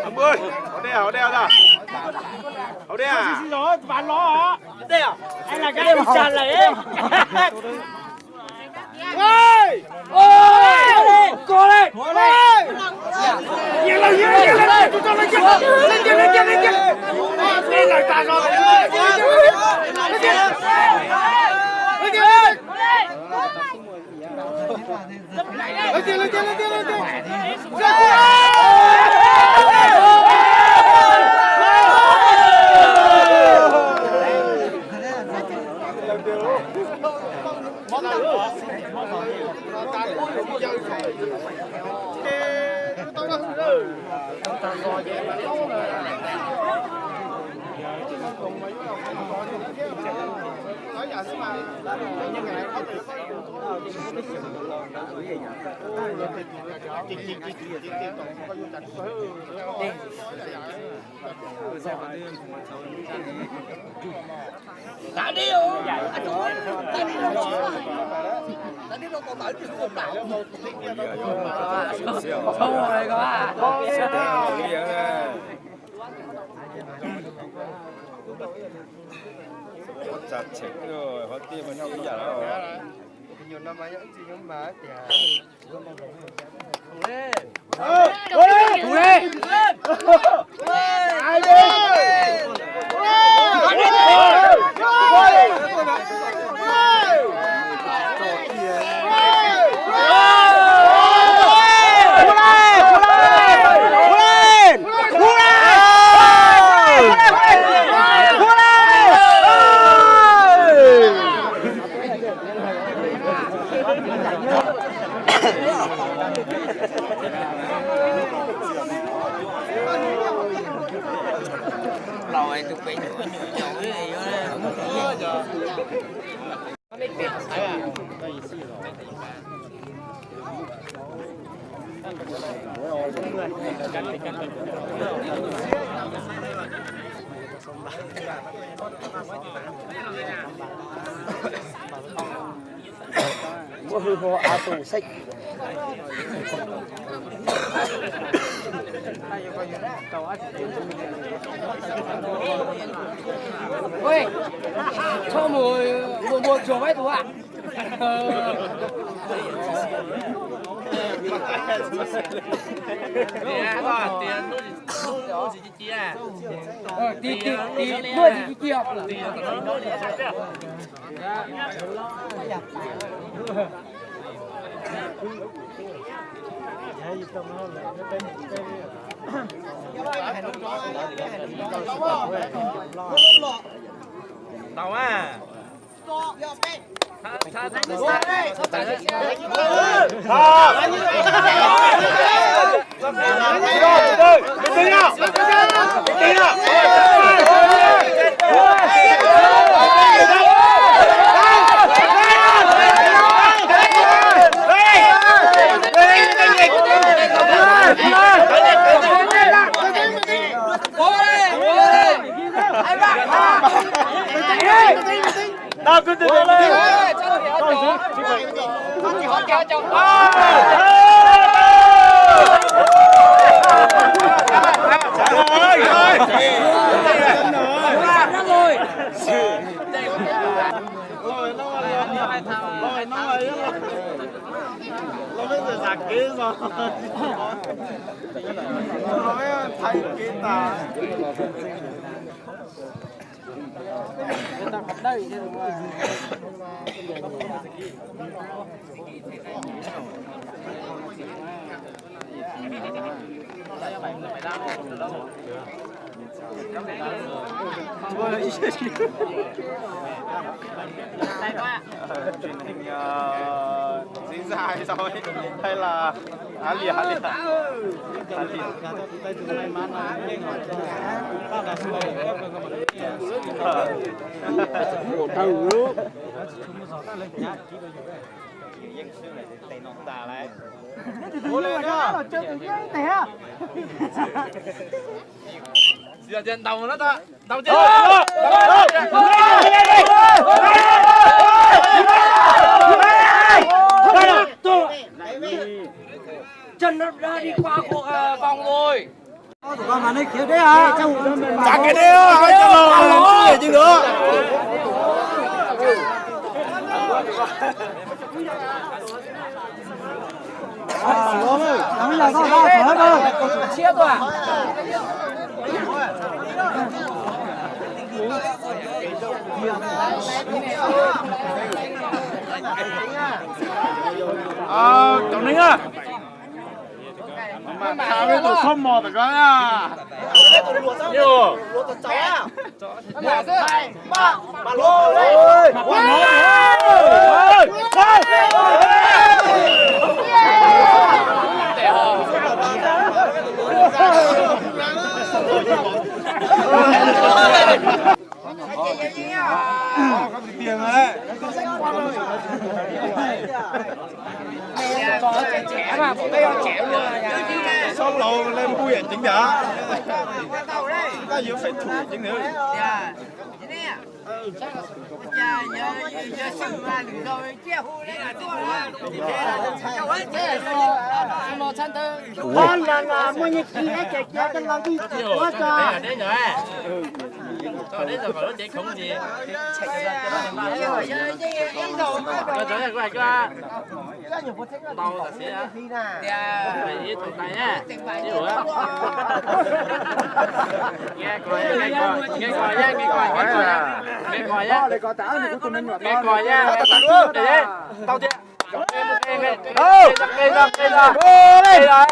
Ông ơi, hậu đeo ra. Hậu đeo à? Xin lỗi, bạn nó hả? Đeo. Hay là cái chặt này em? Ôi! Ôi! Cô đây! Ôi! Nhiều lên, nhiều lên! Chúng ta lên kia! Lên kia, lên kia, lên kia! Lên lại ta rồi! Lên kia! Lên kia! Lên kia! Lên kia, lên kia, lên kia! Đã đi không? Đã đi đâu còn đợi chứ không đảo. Không rồi các bạn. Chặt chết rồi, họ tiêm vào nhau cái giả đó. Nhiều năm ấy những gì nhưng mà Đầu anh tụi mình nhỏ cái gì đó. Mua hư hồ áo tủ xích. Ôi, cho một chỗ mấy tụi ạ. Tiền nuôi gì kia. Tao à. Tao cứ từ từ lên. Con chỉ hỏi kéo chồng. Nó mới giờ giặc kế rồi. Nó mới thay kế ta. Đây truyền hình diễn dài rồi hay là á lìa Giờ trên đầu nó ta. Đầu trên. Chân nó đã đi qua vòng rồi. Chặt cái đeo, cái lò chứ nữa. Chia rồi à? Chồng Ninh à. Mà sao cái tụi không mò được con à. Nhiều. Bà lô ơi. Tiền đấy. Trẻ mà, bây giờ trẻ luôn à. Sao lầu lên vui à chính đã. Ta yếu phải thủ chính nữa. Con là mua nhiệt khí đấy, chạy kia cái lòng đi quá trời. Đấy rồi. Đấy rồi còn nó chạy không gì. Rồi trở lại qua cho. Tao là sẽ. Mày đi tụi tay nhá. Đi rồi. Nghe coi nhá. Nghe coi nhá. Nghe coi nhá. Để có táo này có tụi mình mà. Nghe coi nhá. Để đấy. Tao chưa. Cây ra.